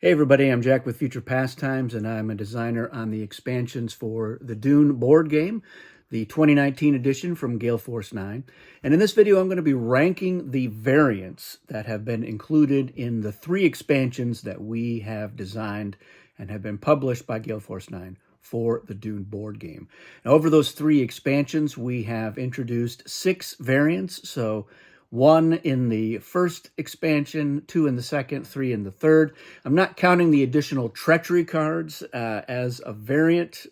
Hey everybody, I'm Jack with Future Pastimes, and I'm a designer on the expansions for the Dune board game, the 2019 edition from Gale Force 9. And in this video, I'm going to be ranking the variants that have been included in the 3 expansions that we have designed and have been published by Gale Force 9 for the Dune board game. Now, over those 3 expansions, we have introduced 6 variants, so 1 in the first expansion, 2 in the second, 3 in the third. I'm not counting the additional treachery cards as a variant.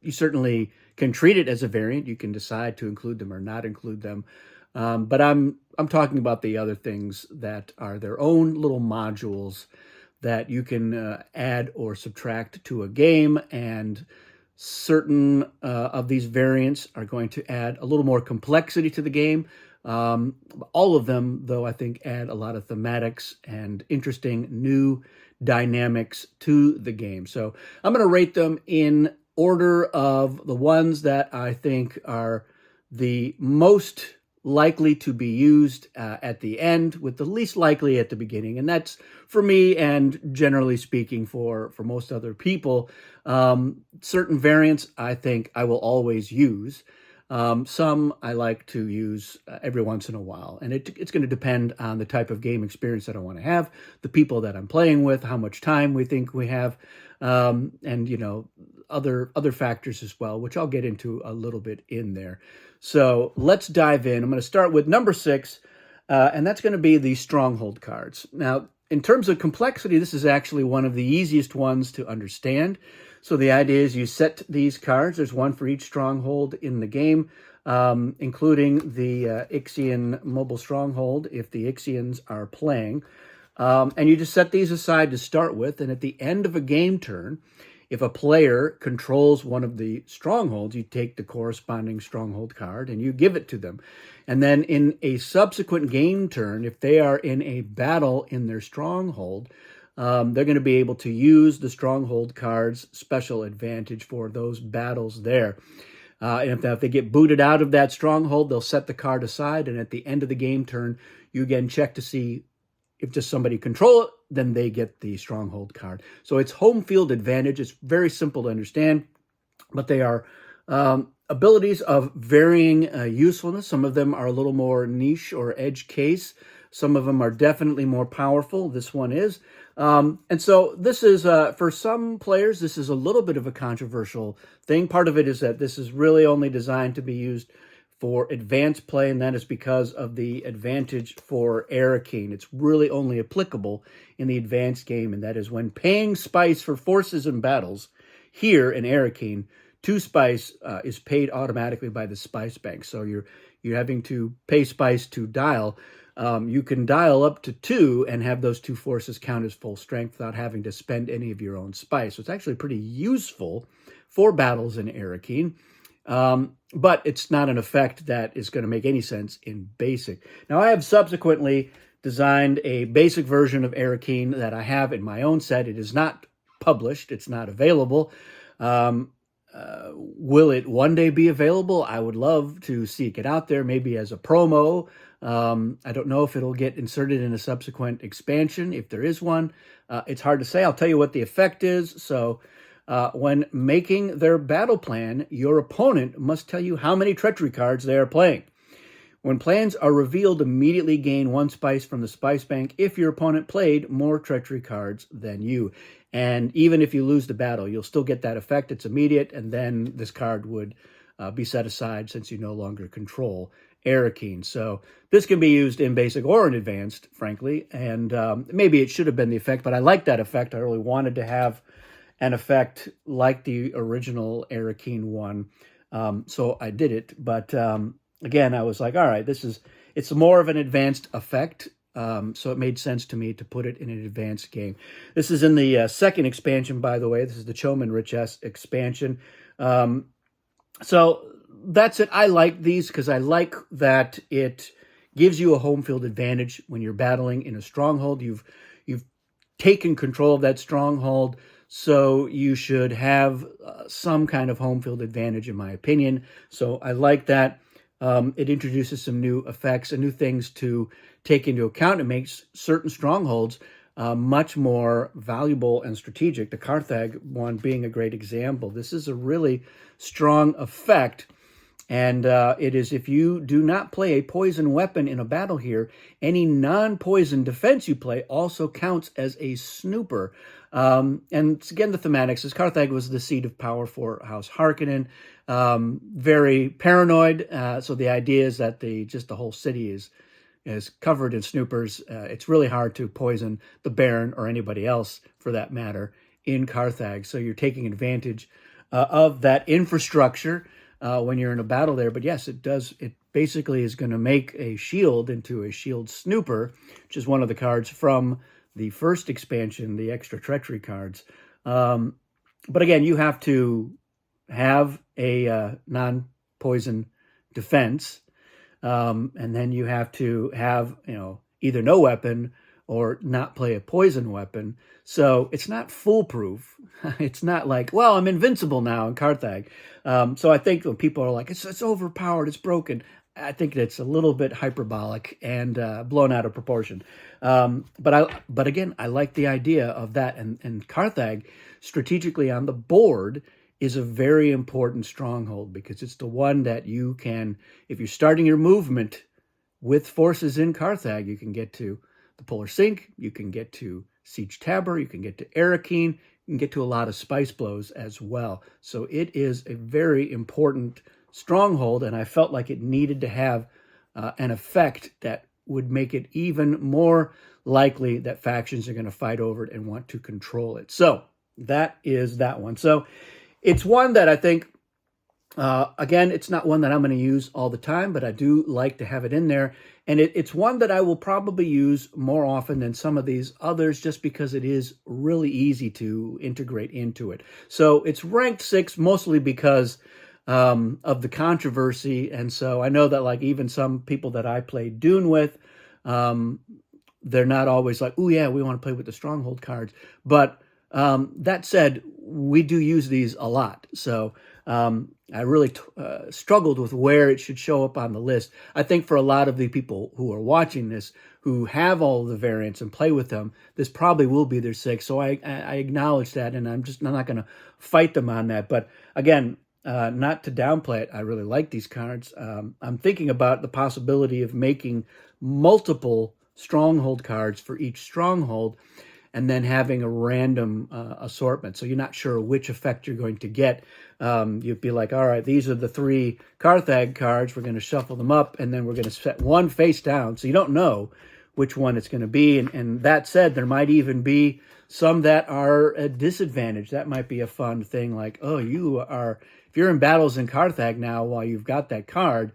You certainly can treat it as a variant. You can decide to include them or not include them. But I'm talking about the other things that are their own little modules that you can add or subtract to a game, and certain of these variants are going to add a little more complexity to the game. All of them, though, I think add a lot of thematics and interesting new dynamics to the game. So I'm going to rate them in order of the ones that I think are the most likely to be used at the end, with the least likely at the beginning. And that's, for me, and generally speaking for most other people, certain variants I think I will always use. Some I like to use every once in a while, and it's going to depend on the type of game experience that I want to have, the people that I'm playing with, how much time we think we have, and other factors as well, which I'll get into a little bit in there. So let's dive in. I'm going to start with number 6, and that's going to be the Stronghold cards. Now, in terms of complexity, this is actually one of the easiest ones to understand. So the idea is you set these cards. There's one for each stronghold in the game, including the Ixian mobile stronghold if the Ixians are playing. And you just set these aside to start with. And at the end of a game turn, if a player controls one of the strongholds, you take the corresponding stronghold card and you give it to them. And then in a subsequent game turn, if they are in a battle in their stronghold, they're going to be able to use the Stronghold cards' special advantage for those battles there. And if they get booted out of that stronghold, they'll set the card aside, and at the end of the game turn, you again check to see if just somebody control it, then they get the Stronghold card. So it's home field advantage. It's very simple to understand, but they are abilities of varying usefulness. Some of them are a little more niche or edge case. Some of them are definitely more powerful. This one is. And so this is, for some players, this is a little bit of a controversial thing. Part of it is that this is really only designed to be used for advanced play, and that is because of the advantage for Arrakeen. It's really only applicable in the advanced game, and that is when paying spice for forces and battles. Here in Arrakeen, 2 spice is paid automatically by the spice bank. So you're having to pay spice to dial. You can dial up to 2 and have those 2 forces count as full strength without having to spend any of your own spice. So it's actually pretty useful for battles in Arrakeen. But it's not an effect that is going to make any sense in Basic. Now, I have subsequently designed a basic version of Arrakeen that I have in my own set. It is not published. It's not available. Will it one day be available? I would love to seek it out there, maybe as a promo. I don't know if it'll get inserted in a subsequent expansion, if there is one. It's hard to say. I'll tell you what the effect is. So when making their battle plan, your opponent must tell you how many treachery cards they are playing. When plans are revealed, immediately gain 1 spice from the spice bank if your opponent played more treachery cards than you. And even if you lose the battle, you'll still get that effect. It's immediate, and then this card would be set aside since you no longer control Arrakeen. So this can be used in Basic or in Advanced, frankly, and maybe it should have been the effect, but I like that effect. I really wanted to have an effect like the original Arrakeen one, so I did it. But again, I was like, all right, it's more of an advanced effect, so it made sense to me to put it in an advanced game. This is in the second expansion, by the way. This is the Choman Richess expansion. So that's it. I like these because I like that it gives you a home field advantage when you're battling in a stronghold. You've taken control of that stronghold, so you should have some kind of home field advantage, in my opinion. So I like that. It introduces some new effects and new things to take into account. It makes certain strongholds much more valuable and strategic. The Carthag one being a great example. This is a really strong effect. And it is, if you do not play a poison weapon in a battle here, any non-poison defense you play also counts as a snooper. And again, the thematics is Carthag was the seat of power for House Harkonnen. Very paranoid. So the idea is that the whole city is covered in snoopers. It's really hard to poison the Baron or anybody else, for that matter, in Carthag. So you're taking advantage of that infrastructure when you're in a battle there. But yes, it does. It basically is going to make a shield into a shield snooper, which is one of the cards from the first expansion, the extra treachery cards. But again, you have to have a non-poison defense, and then you have to have, either no weapon or not play a poison weapon. So it's not foolproof. It's not like, well, I'm invincible now in Carthag. So I think when people are like, it's overpowered, it's broken, I think it's a little bit hyperbolic and blown out of proportion. But again, I like the idea of that. And Carthag, strategically on the board, is a very important stronghold because it's the one that you can, if you're starting your movement with forces in Carthag, you can get to the Polar Sink, you can get to Siege Tabor, you can get to Arakeen, you can get to a lot of spice blows as well. So it is a very important stronghold, and I felt like it needed to have an effect that would make it even more likely that factions are going to fight over it and want to control it. So that is that one. So it's one that I think, again, it's not one that I'm going to use all the time, but I do like to have it in there. And it's one that I will probably use more often than some of these others just because it is really easy to integrate into it. So it's ranked 6 mostly because of the controversy. And so I know that like even some people that I played Dune with, they're not always like, oh yeah, we want to play with the Stronghold cards. But that said, we do use these a lot. So I really struggled with where it should show up on the list. I think for a lot of the people who are watching this, who have all of the variants and play with them, this probably will be their 6. So I acknowledge that, and I'm not going to fight them on that. But again, not to downplay it, I really like these cards. I'm thinking about the possibility of making multiple Stronghold cards for each Stronghold, and then having a random assortment. So you're not sure which effect you're going to get. You'd be like, all right, these are the 3 Carthag cards. We're going to shuffle them up, and then we're going to set one face down. So you don't know which one it's going to be. And that said, there might even be some that are a disadvantage. That might be a fun thing, like, oh, if you're in battles in Carthag now while you've got that card,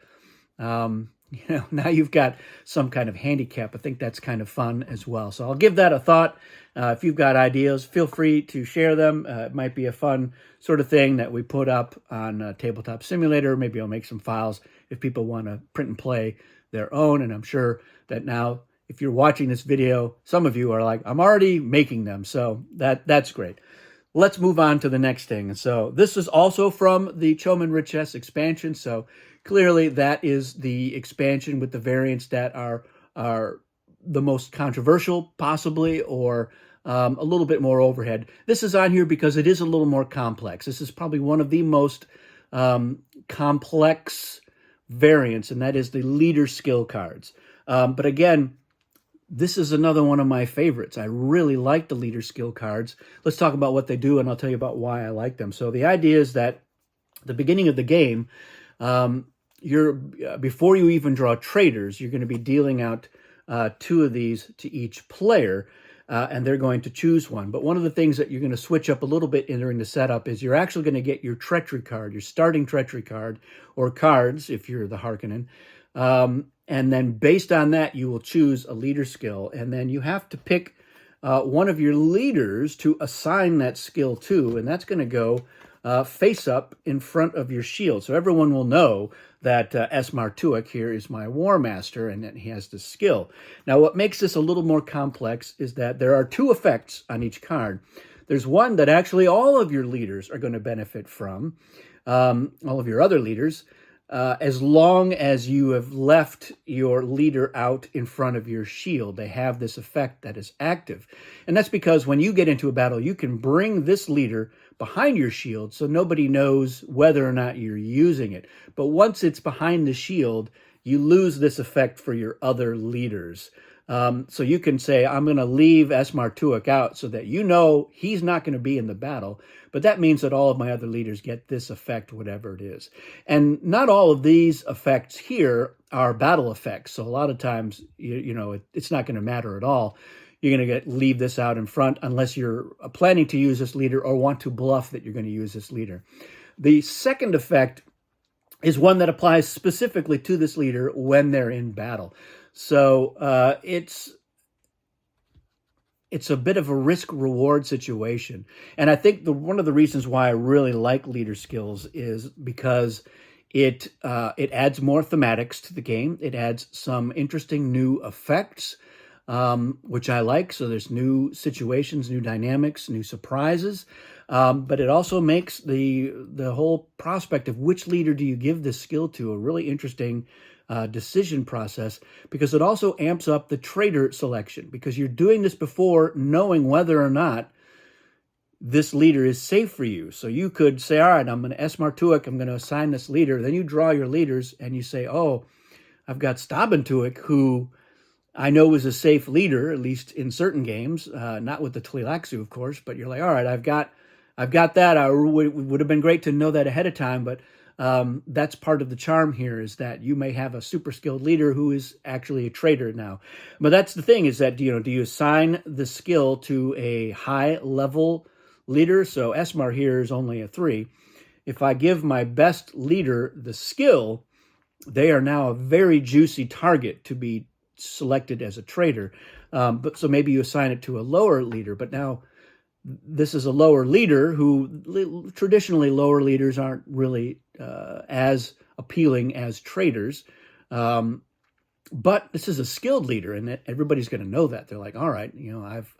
now you've got some kind of handicap. I think that's kind of fun as well. So I'll give that a thought. If you've got ideas, feel free to share them. It might be a fun sort of thing that we put up on Tabletop Simulator. Maybe I'll make some files if people want to print and play their own. And I'm sure that now, if you're watching this video, some of you are like, I'm already making them. So that's great. Let's move on to the next thing. And so this is also from the Choman Riches expansion. So clearly that is the expansion with the variants that are the most controversial, possibly, or a little bit more overhead. This is on here because it is a little more complex. This is probably one of the most complex variants, and that is the leader skill cards. But again, this is another one of my favorites. I really like the leader skill cards. Let's talk about what they do, and I'll tell you about why I like them. So the idea is that at the beginning of the game, before you even draw traders, you're going to be dealing out 2 of these to each player, and they're going to choose one. But one of the things that you're going to switch up a little bit during the setup is you're actually going to get your treachery card, your starting treachery card, or cards if you're the Harkonnen. And then based on that, you will choose a leader skill. And then you have to pick one of your leaders to assign that skill to, and that's going to go face up in front of your shield. So everyone will know that Esmar Tuek here is my War Master and that he has this skill. Now, what makes this a little more complex is that there are 2 effects on each card. There's one that actually all of your leaders are going to benefit from, all of your other leaders. as long as you have left your leader out in front of your shield. They have this effect that is active. And that's because when you get into a battle, you can bring this leader behind your shield so nobody knows whether or not you're using it. But once it's behind the shield, you lose this effect for your other leaders. So you can say, I'm going to leave Esmar Tuak out so that you know he's not going to be in the battle. But that means that all of my other leaders get this effect, whatever it is. And not all of these effects here are battle effects. So a lot of times, it's not going to matter at all. You're going to leave this out in front unless you're planning to use this leader or want to bluff that you're going to use this leader. The second effect is one that applies specifically to this leader when they're in battle. So it's a bit of a risk-reward situation. And I think one of the reasons why I really like leader skills is because it adds more thematics to the game. It adds some interesting new effects, which I like. So there's new situations, new dynamics, new surprises. But it also makes the whole prospect of which leader do you give this skill to a really interesting decision process, because it also amps up the traitor selection, because you're doing this before knowing whether or not this leader is safe for you. So you could say, all right, I'm going to Esmar Tuak, I'm going to assign this leader. Then you draw your leaders and you say, oh, I've got Staben Tuak, who I know is a safe leader, at least in certain games, not with the Tleilaxu, of course, but you're like, all right, I've got that. It would have been great to know that ahead of time, but that's part of the charm here, is that you may have a super skilled leader who is actually a traitor now. But that's the thing, is that, do you assign the skill to a high level leader? So Esmar here is only a 3. If I give my best leader the skill, they are now a very juicy target to be selected as a traitor. But so maybe you assign it to a lower leader, but now this is a lower leader who traditionally lower leaders aren't really as appealing as traitors. But this is a skilled leader, and everybody's going to know that. They're like, all right,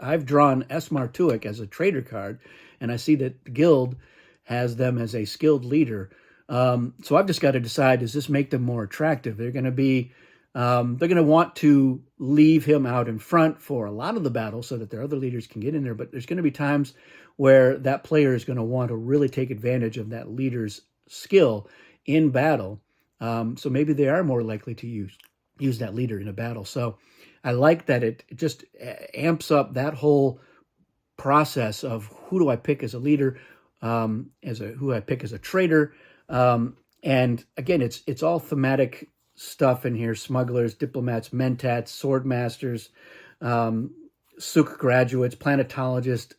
I've drawn Esmar Tuak as a traitor card, and I see that the guild has them as a skilled leader. So I've just got to decide, does this make them more attractive? They're going to want to leave him out in front for a lot of the battle so that their other leaders can get in there. But there's going to be times where that player is going to want to really take advantage of that leader's skill in battle. So maybe they are more likely to use that leader in a battle. So I like that it just amps up that whole process of who do I pick as a leader, who I pick as a traitor. And again, it's all thematic stuff in here: smugglers, diplomats, mentats, sword masters, Suk graduates, planetologist,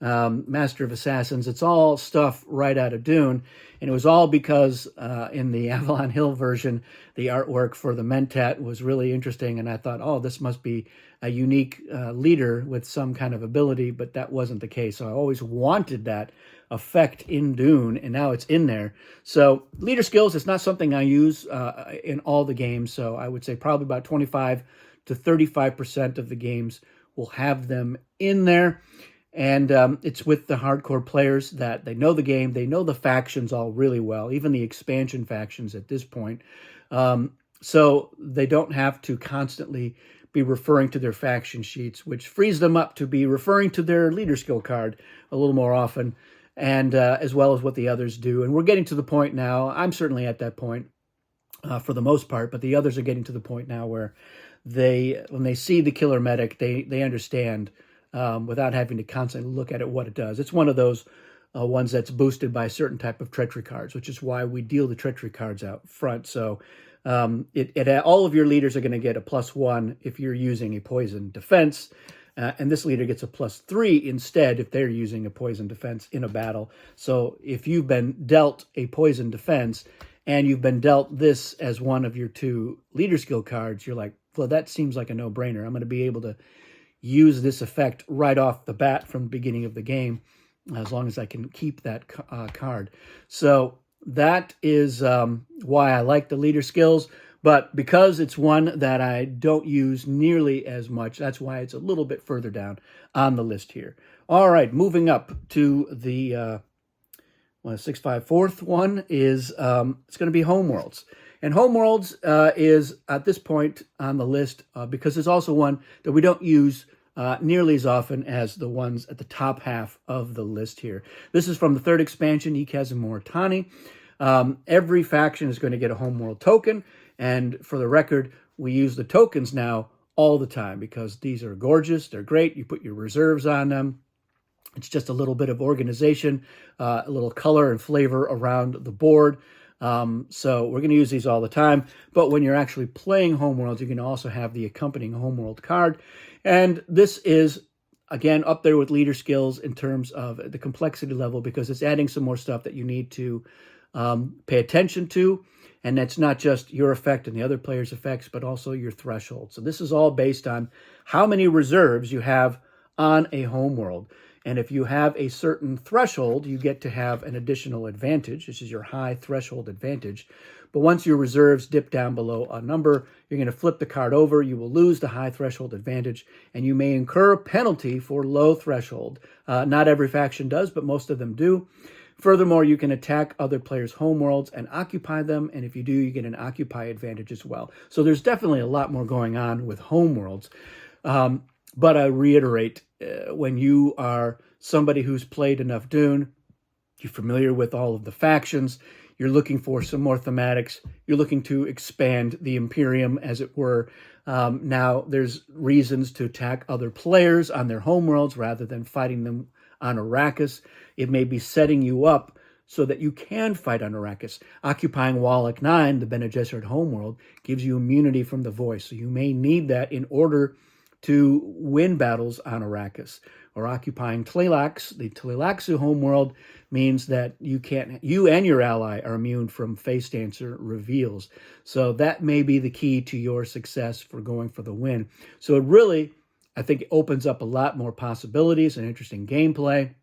master of assassins. It's all stuff right out of Dune. And it was all because in the Avalon Hill version, the artwork for the mentat was really interesting. And I thought, oh, this must be a unique leader with some kind of ability, but that wasn't the case. So I always wanted that effect in Dune, and now it's in there. So leader skills is not something I use in all the games. So I would say probably about 25 to 35% of the games will have them in there. And it's with the hardcore players that they know the game, they know the factions all really well, even the expansion factions at this point. So they don't have to constantly be referring to their faction sheets, which frees them up to be referring to their leader skill card a little more often, and as well as what the others do. And we're getting to the point now, I'm certainly at that point for the most part, but the others are getting to the point now where when they see the killer medic, they understand without having to constantly look at it what it does. It's one of those ones that's boosted by a certain type of treachery cards, which is why we deal the treachery cards out front. So all of your leaders are going to get a +1 if you're using a poison defense. And this leader gets a +3 instead if they're using a poison defense in a battle. So if you've been dealt a poison defense and you've been dealt this as one of your 2 leader skill cards, you're like, well, that seems like a no-brainer. I'm going to be able to use this effect right off the bat from the beginning of the game, as long as I can keep that card. So that is why I like the leader skills. But because it's one that I don't use nearly as much, that's why it's a little bit further down on the list here. All right, moving up to the, fourth one is it's going to be Homeworlds. And Homeworlds is at this point on the list because it's also one that we don't use nearly as often as the ones at the top half of the list here. This is from the third expansion, Ikaz and Moritani. Every faction is going to get a Homeworld token, and for the record, we use the tokens now all the time because these are gorgeous, they're great, you put your reserves on them. It's just a little bit of organization, a little color and flavor around the board. So we're going to use these all the time. But when you're actually playing Homeworlds, you can also have the accompanying Homeworld card. And this is, again, up there with leader skills in terms of the complexity level because it's adding some more stuff that you need to pay attention to. And that's not just your effect and the other player's effects, but also your threshold. So this is all based on how many reserves you have on a Homeworld. And if you have a certain threshold, you get to have an additional advantage. This is your high threshold advantage. But once your reserves dip down below a number, you're going to flip the card over. You will lose the high threshold advantage, and you may incur a penalty for low threshold. Not every faction does, but most of them do. Furthermore, you can attack other players' homeworlds and occupy them, and if you do, you get an occupy advantage as well. So there's definitely a lot more going on with homeworlds. But I reiterate, when you are somebody who's played enough Dune, you're familiar with all of the factions, you're looking for some more thematics, you're looking to expand the Imperium, as it were. Now, there's reasons to attack other players on their homeworlds rather than fighting them on Arrakis. It may be setting you up so that you can fight on Arrakis. Occupying Wallach 9, the Bene Gesserit homeworld, gives you immunity from the voice. So you may need that in order to win battles on Arrakis. Or occupying Tleilax, the Tleilaxu homeworld, means that you and your ally are immune from Face Dancer reveals. So that may be the key to your success for going for the win. So it really, I think, opens up a lot more possibilities and interesting gameplay.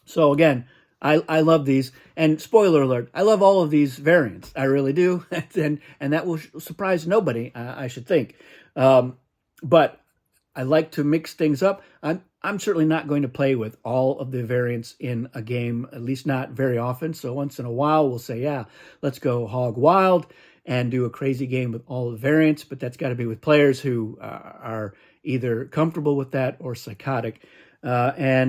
So again, I love these. And spoiler alert, I love all of these variants. I really do. and that will surprise nobody, I should think. But I like to mix things up. I'm certainly not going to play with all of the variants in a game, at least not very often. So once in a while, we'll say, yeah, let's go hog wild and do a crazy game with all the variants. But that's got to be with players who are either comfortable with that or psychotic. I'll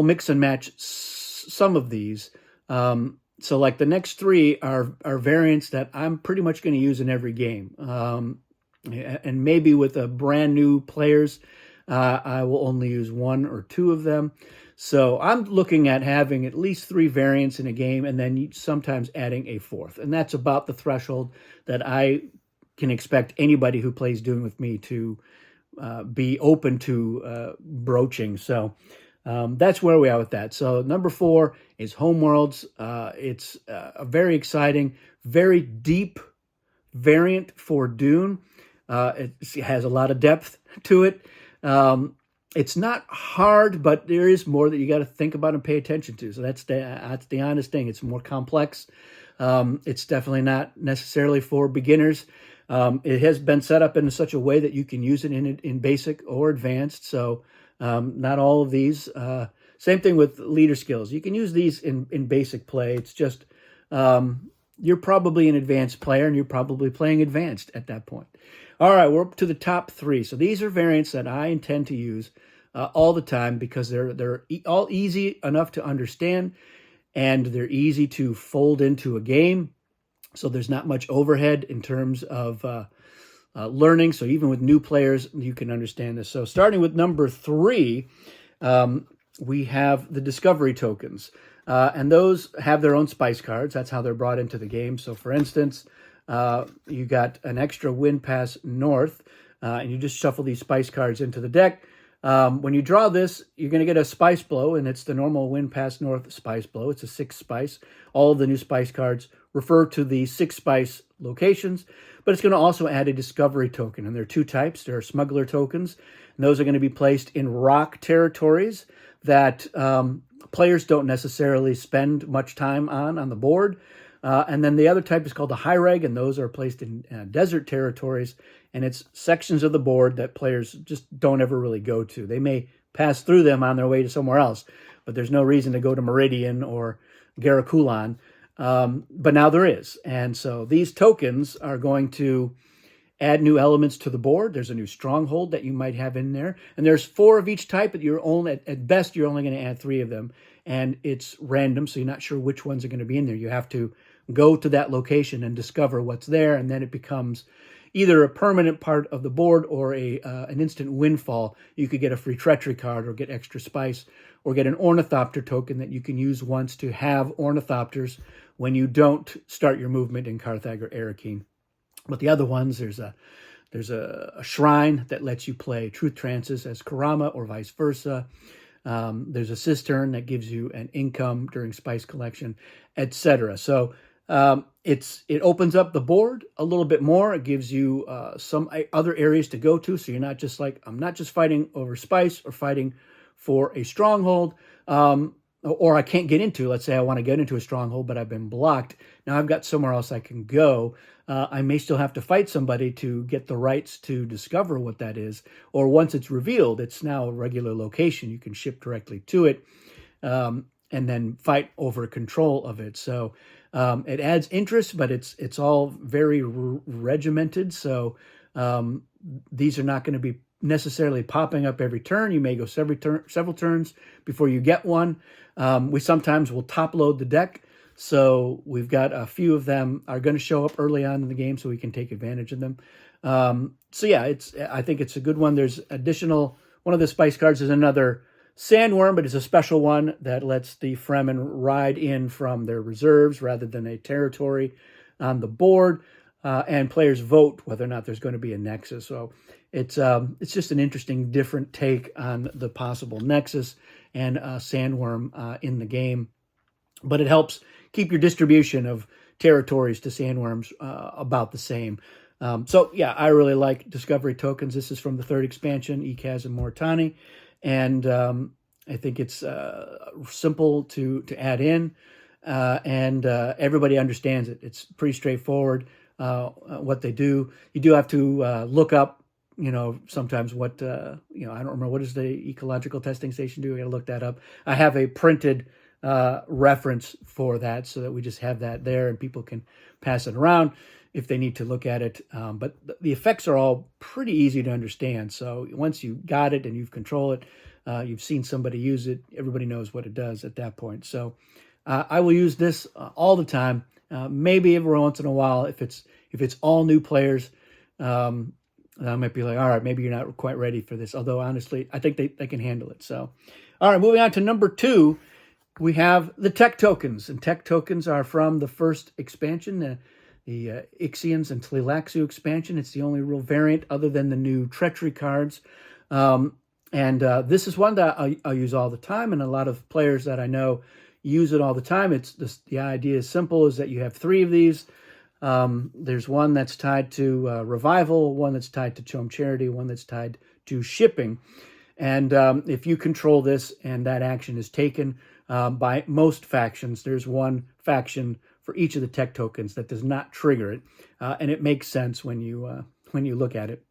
mix and match some of these. So like the next three are variants that I'm pretty much going to use in every game. And maybe with a brand new players, I will only use one or two of them. So I'm looking at having at least 3 variants in a game and then sometimes adding a 4th. And that's about the threshold that I can expect anybody who plays Dune with me to be open to broaching. So that's where we are with that. So number 4 is Homeworlds. It's a very exciting, very deep variant for Dune. It has a lot of depth to it. It's not hard, but there is more that you got to think about and pay attention to. So that's the honest thing. It's more complex. It's definitely not necessarily for beginners. It has been set up in such a way that you can use it in basic or advanced. So not all of these. Same thing with leader skills. You can use these in basic play. It's just you're probably an advanced player, and you're probably playing advanced at that point. All right, we're up to the top 3. So these are variants that I intend to use all the time because they're all easy enough to understand, and they're easy to fold into a game. So there's not much overhead in terms of learning. So even with new players, you can understand this. So starting with number 3, we have the Discovery tokens. And those have their own spice cards. That's how they're brought into the game. So for instance, you got an extra Wind Pass North, and you just shuffle these spice cards into the deck. When you draw this, you're going to get a Spice Blow, and it's the normal Wind Pass North Spice Blow. It's a 6 spice. All of the new spice cards refer to the 6 spice locations, but it's going to also add a Discovery token, and there are 2 types. There are Smuggler tokens, and those are going to be placed in rock territories that players don't necessarily spend much time on the board. And then the other type is called the high reg, and those are placed in desert territories, and it's sections of the board that players just don't ever really go to. They may pass through them on their way to somewhere else, but there's no reason to go to Meridian or Garakulan. But now there is. And so these tokens are going to add new elements to the board. There's a new stronghold that you might have in there. And there's 4 of each type, but you're only, at best, you're only going to add 3 of them. And it's random, so you're not sure which ones are going to be in there. You have to go to that location and discover what's there, and then it becomes either a permanent part of the board or an instant windfall. You could get a free treachery card or get extra spice or get an ornithopter token that you can use once to have ornithopters when you don't start your movement in Carthag or Arakeen. But the other ones, there's a shrine that lets you play truth trances as Karama or vice versa. There's a cistern that gives you an income during spice collection, etc. So it opens up the board a little bit more. It gives you some other areas to go to. So you're not just like, I'm not just fighting over spice or fighting for a stronghold, or I can't get into, let's say I want to get into a stronghold, but I've been blocked. Now I've got somewhere else I can go. I may still have to fight somebody to get the rights to discover what that is. Or once it's revealed, it's now a regular location. You can ship directly to it and then fight over control of it. So it adds interest, but it's all very regimented. So these are not going to be necessarily popping up every turn. You may go several turns before you get one. We sometimes will top load the deck. So we've got a few of them are going to show up early on in the game so we can take advantage of them. So yeah, I think it's a good one. There's one of the spice cards is another sandworm, but it's a special one that lets the Fremen ride in from their reserves rather than a territory on the board. And players vote whether or not there's going to be a Nexus. So it's just an interesting, different take on the possible Nexus and sandworm in the game. But it helps keep your distribution of territories to sandworms about the same. So yeah, I really like Discovery tokens. This is from the 3rd expansion, Ekaz and Moritani. And I think it's simple to add in. And everybody understands it. It's pretty straightforward what they do. You do have to look up, sometimes what, I don't remember, what does the ecological testing station do? I got to look that up. I have a printed reference for that so that we just have that there and people can pass it around if they need to look at it. But the effects are all pretty easy to understand. So once you got it and you've controlled it, you've seen somebody use it, everybody knows what it does at that point. So I will use this all the time. Maybe every once in a while, if it's all new players, I might be like, all right, maybe you're not quite ready for this. Although honestly, I think they can handle it. So, all right, moving on to number 2, we have the tech tokens, and tech tokens are from the 1st expansion, the Ixians and Tleilaxu expansion. It's the only real variant other than the new treachery cards. This is one that I'll use all the time, and a lot of players that I know use it all the time. The idea is simple, is that you have 3 of these. There's one that's tied to Revival, one that's tied to Chom Charity, one that's tied to Shipping. And if you control this and that action is taken by most factions, there's one faction for each of the tech tokens that does not trigger it. And it makes sense when you look at it.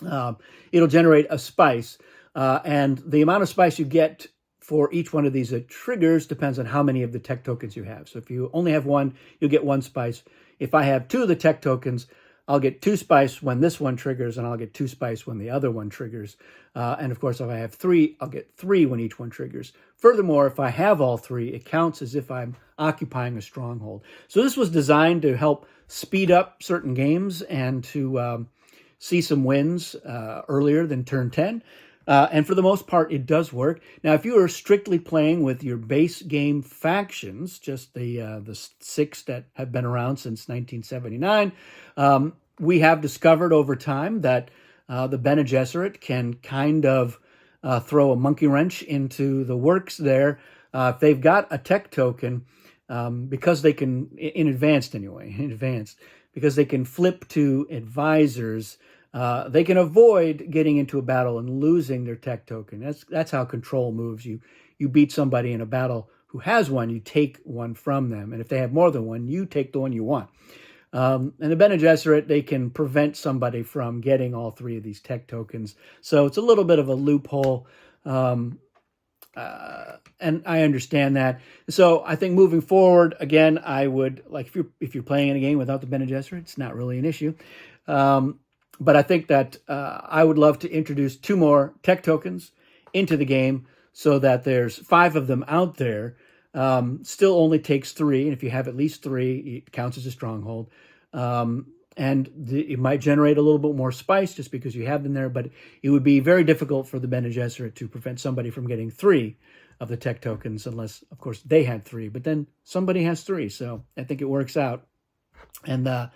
It'll generate a spice. And the amount of spice you get for each one of these triggers depends on how many of the tech tokens you have. So if you only have one, you'll get 1 spice. If I have 2 of the tech tokens, I'll get 2 spice when this one triggers, and I'll get 2 spice when the other one triggers. And of course, if I have 3, I'll get 3 when each one triggers. Furthermore, if I have all 3, it counts as if I'm occupying a stronghold. So this was designed to help speed up certain games and to see some wins earlier than turn 10. And for the most part, it does work. Now, if you are strictly playing with your base game factions, just the 6 that have been around since 1979, we have discovered over time that the Bene Gesserit can kind of throw a monkey wrench into the works there. If they've got a tech token, because they can, in advanced, because they can flip to advisors, they can avoid getting into a battle and losing their tech token. That's how control moves. You beat somebody in a battle who has one, you take one from them. And if they have more than one, you take the one you want. And the Bene Gesserit, they can prevent somebody from getting all 3 of these tech tokens. So it's a little bit of a loophole. And I understand that. So I think moving forward, again, I would, like, if you're playing in a game without the Bene Gesserit, it's not really an issue. But I think that I would love to introduce 2 more tech tokens into the game so that there's 5 of them out there. Still only takes 3, and if you have at least 3, it counts as a stronghold. It might generate a little bit more spice just because you have them there, but it would be very difficult for the Bene Gesserit to prevent somebody from getting 3 of the tech tokens, unless, of course, they had 3. But then somebody has 3, so I think it works out. And I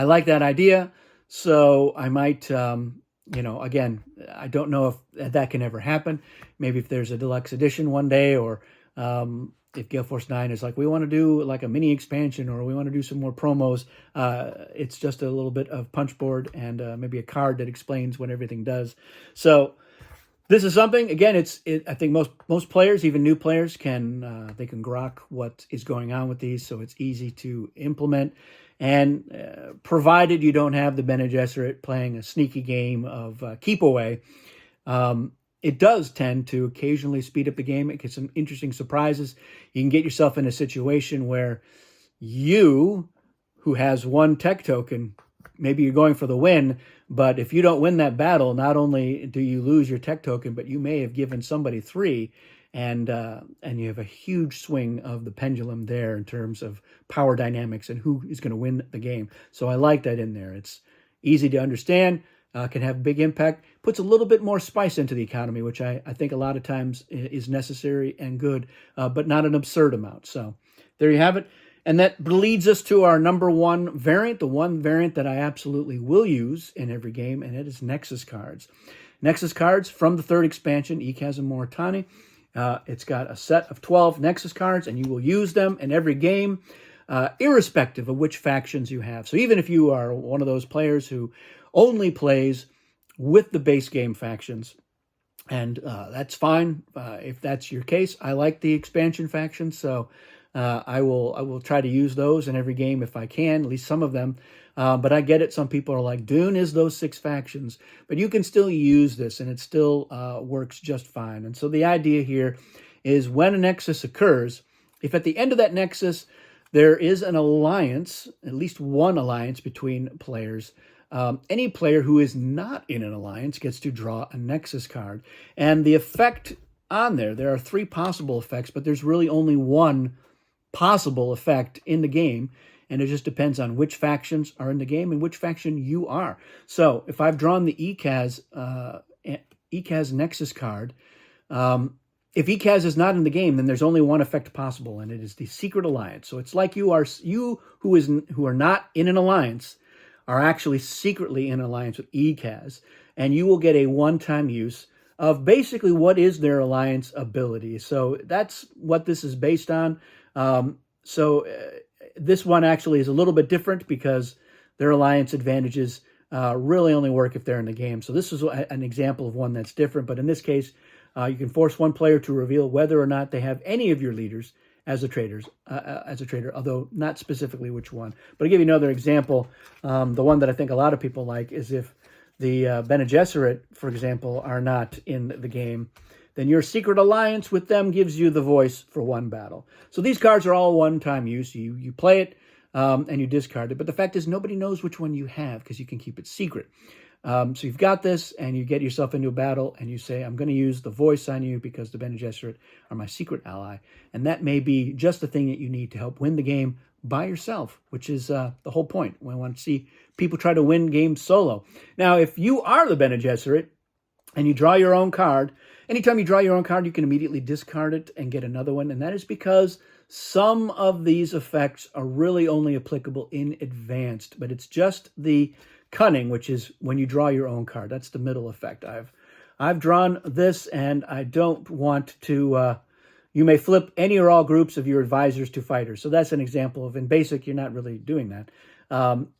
like that idea, so I might, again, I don't know if that can ever happen. Maybe if there's a deluxe edition one day, or if Gale Force 9 is like, we want to do like a mini expansion, or we want to do some more promos, it's just a little bit of punchboard and maybe a card that explains what everything does. So this is something, again, I think most players, even new players, they can grok what is going on with these, so it's easy to implement. And provided you don't have the Bene Gesserit playing a sneaky game of keep away, it does tend to occasionally speed up the game. It gets some interesting surprises. You can get yourself in a situation where you, who has 1 tech token, maybe you're going for the win, but if you don't win that battle, not only do you lose your tech token, but you may have given somebody 3, and you have a huge swing of the pendulum there in terms of power dynamics and who is going to win the game. So I like that in there. It's easy to understand. Can have a big impact, puts a little bit more spice into the economy, which I think a lot of times is necessary and good, but not an absurd amount. So there you have it. And that leads us to our number 1 variant, the one variant that I absolutely will use in every game, and it is Nexus Cards. Nexus Cards from the 3rd expansion, Ikaz and Moritani. It's got a set of 12 Nexus Cards, and you will use them in every game, irrespective of which factions you have. So even if you are one of those players who only plays with the base game factions, and that's fine if that's your case. I like the expansion factions, so I will try to use those in every game if I can, at least some of them. But I get it. Some people are like, Dune is those 6 factions, but you can still use this, and it still works just fine. And so the idea here is when a Nexus occurs, if at the end of that Nexus there is an alliance, at least one alliance between players, any player who is not in an alliance gets to draw a Nexus card. And the effect on there are 3 possible effects, but there's really only 1 possible effect in the game. And it just depends on which factions are in the game and which faction you are. So if I've drawn the Ikaz Nexus card, if Ikaz is not in the game, then there's only 1 effect possible, and it is the Secret Alliance. So it's like you who are not in an alliance are actually secretly in an alliance with Ikaz, and you will get a one-time use of basically what is their alliance ability. So that's what this is based on. This one actually is a little bit different because their alliance advantages really only work if they're in the game. So this is an example of one that's different. But in this case, you can force one player to reveal whether or not they have any of your leaders as a trader, although not specifically which one. But I'll give you another example. The one that I think a lot of people like is if the Bene Gesserit, for example, are not in the game, then your secret alliance with them gives you the voice for 1 battle. So these cards are all one-time use. You play it and you discard it. But the fact is nobody knows which one you have because you can keep it secret. So you've got this, and you get yourself into a battle, and you say, I'm going to use the voice on you because the Bene Gesserit are my secret ally. And that may be just the thing that you need to help win the game by yourself, which is the whole point. We want to see people try to win games solo. Now, if you are the Bene Gesserit and you draw your own card, anytime you draw your own card, you can immediately discard it and get another one. And that is because some of these effects are really only applicable in advanced, but it's just the cunning, which is when you draw your own card. That's the middle effect. I've drawn this, and I don't want to... you may flip any or all groups of your advisors to fighters. So that's an example of, in basic, you're not really doing that.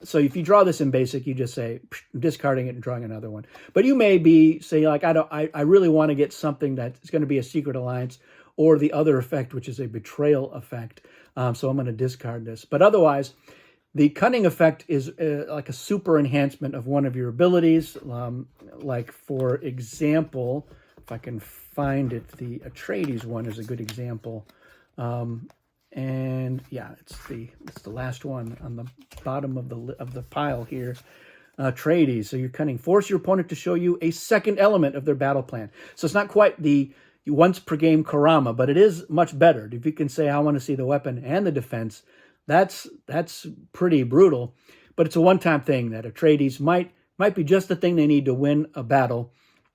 So if you draw this in basic, you just say, I'm discarding it and drawing another one. But you may be say, like, I really want to get something that is going to be a secret alliance, or the other effect, which is a betrayal effect. So I'm going to discard this. But otherwise, the cunning effect is like a super enhancement of one of your abilities. Like, for example, if I can find it, the Atreides one is a good example. And yeah, it's the last one on the bottom of the pile here. Atreides. So your cunning. Force your opponent to show you a second element of their battle plan. So it's not quite the once per game Karama, but it is much better. If you can say, I want to see the weapon and the defense, that's pretty brutal. But it's a one-time thing that Atreides might be just the thing they need to win a battle.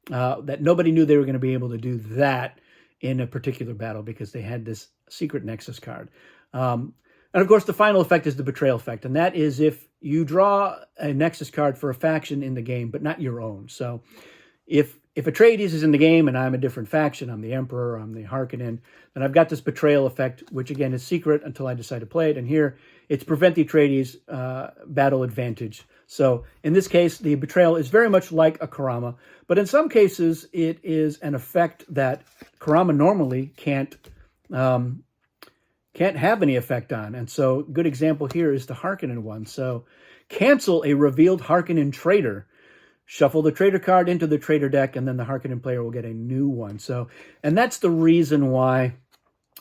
That nobody knew they were going to be able to do that in a particular battle because they had this secret Nexus card. And of course, the final effect is the betrayal effect. And that is if you draw a Nexus card for a faction in the game, but not your own. So if Atreides is in the game and I'm a different faction, I'm the Emperor, I'm the Harkonnen, then I've got this betrayal effect, which again is secret until I decide to play it. And here it's prevent the Atreides battle advantage. So in this case, the betrayal is very much like a Karama, but in some cases it is an effect that Karama normally can't have any effect on. And so a good example here is the Harkonnen one. So cancel a revealed Harkonnen traitor. Shuffle the traitor card into the traitor deck, and then the Harkonnen player will get a new one. So, and that's the reason why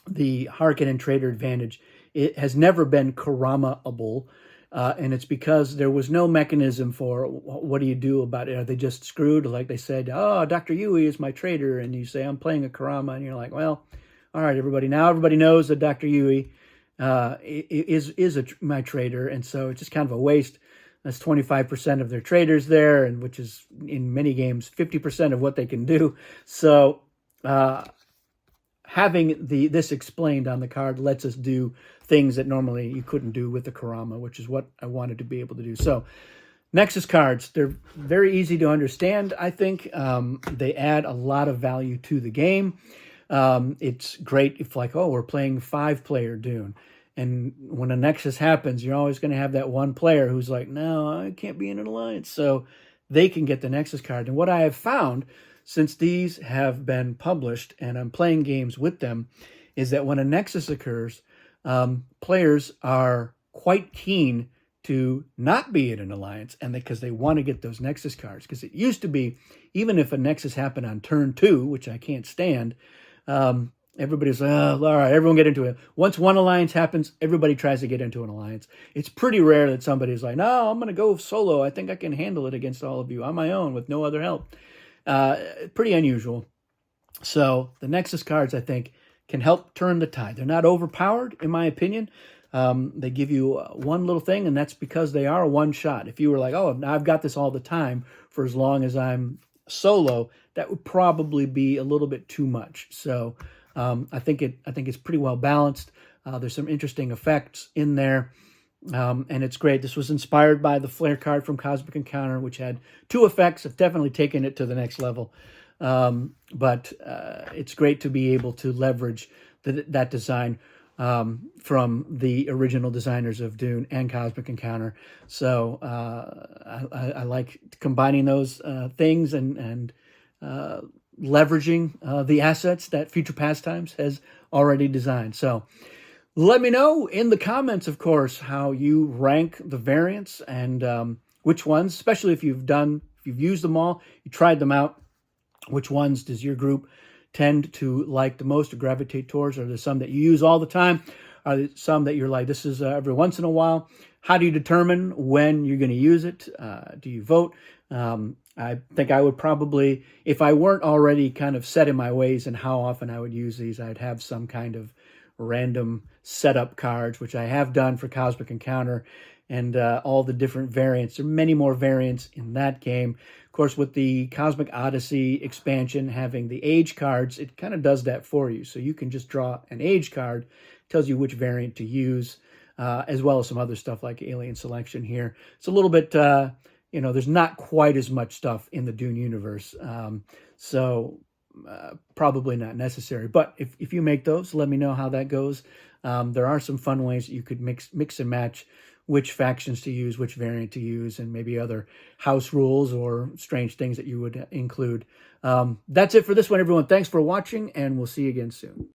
the Harkonnen traitor advantage, it has never been Karama-able. And it's because there was no mechanism for what do you do about it? Are they just screwed? Like they said, oh, Dr. Yui is my traitor. And you say, I'm playing a Karama. And you're like, well, all right, everybody. Now everybody knows that Dr. Yui is my traitor. And so it's just kind of a waste. That's 25% of their traders there, and which is in many games 50% of what they can do. So having this explained on the card lets us do things that normally you couldn't do with the Karama, which is what I wanted to be able to do. So Nexus cards, they're very easy to understand, I think. They add a lot of value to the game. It's great if, like, oh, we're playing 5-player Dune. And when a Nexus happens, you're always going to have that one player who's like, no, I can't be in an alliance. So they can get the Nexus card. And what I have found, since these have been published and I'm playing games with them, is that when a Nexus occurs, players are quite keen to not be in an alliance, and because they want to get those Nexus cards. Because it used to be, even if a Nexus happened on turn 2, which I can't stand, everybody's like, oh, all right, everyone get into it. Once one alliance happens, everybody tries to get into an alliance. It's pretty rare that somebody's like, no, I'm going to go solo. I think I can handle it against all of you on my own with no other help. Pretty unusual. So the Nexus cards, I think, can help turn the tide. They're not overpowered, in my opinion. They give you one little thing, and that's because they are one shot. If you were like, oh, I've got this all the time for as long as I'm solo, that would probably be a little bit too much. So I think it's pretty well balanced. There's some interesting effects in there, and it's great. This was inspired by the Flare card from Cosmic Encounter, which had 2 effects. I've definitely taken it to the next level, but it's great to be able to leverage that design from the original designers of Dune and Cosmic Encounter. So I like combining those things and leveraging the assets that Future Pastimes has already designed. So let me know in the comments, of course, how you rank the variants and which ones, especially if you've used them all, you tried them out, which ones does your group tend to like the most or gravitate towards? Are there some that you use all the time? Are there some that you're like, this is every once in a while? How do you determine when you're going to use it? Do you vote? I think I would probably, if I weren't already kind of set in my ways and how often I would use these, I'd have some kind of random setup cards, which I have done for Cosmic Encounter and all the different variants. There are many more variants in that game. Of course, with the Cosmic Odyssey expansion having the age cards, it kind of does that for you. So you can just draw an age card, tells you which variant to use, as well as some other stuff like alien selection here. It's a little bit, there's not quite as much stuff in the Dune universe. So probably not necessary. But if you make those, let me know how that goes. There are some fun ways that you could mix and match which factions to use, which variant to use, and maybe other house rules or strange things that you would include. That's it for this one, everyone. Thanks for watching, and we'll see you again soon.